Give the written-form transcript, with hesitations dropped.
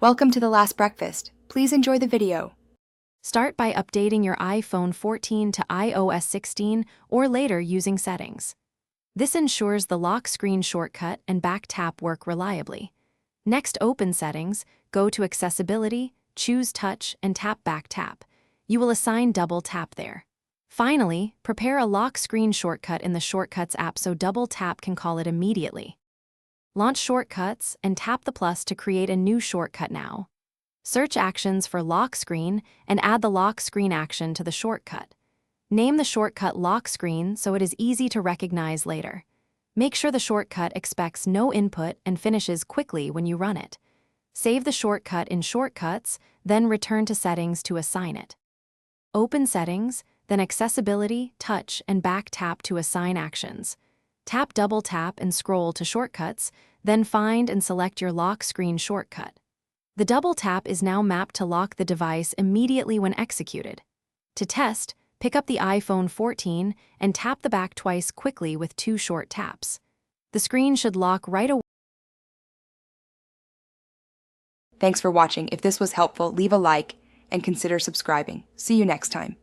Welcome to The Last Breakfast. Please enjoy the video. Start by updating your iPhone 14 to iOS 16 or later using Settings. This ensures the lock screen shortcut and back tap work reliably. Next, open Settings, go to Accessibility, choose Touch, and tap Back Tap. You will assign double tap there. Finally, prepare a lock screen shortcut in the Shortcuts app so double tap can call it immediately. Launch Shortcuts and tap the plus to create a new shortcut now. Search actions for lock screen and add the lock screen action to the shortcut. Name the shortcut lock screen so it is easy to recognize later. Make sure the shortcut expects no input and finishes quickly when you run it. Save the shortcut in Shortcuts, then return to Settings to assign it. Open Settings, then Accessibility, Touch, and Back Tap to assign actions. Tap double tap and scroll to Shortcuts, then find and select your lock screen shortcut. The double tap is now mapped to lock the device immediately when executed. To test, pick up the iPhone 14 and tap the back twice quickly with 2 short taps. The screen should lock right away. Thanks for watching. If this was helpful, leave a like and consider subscribing. See you next time.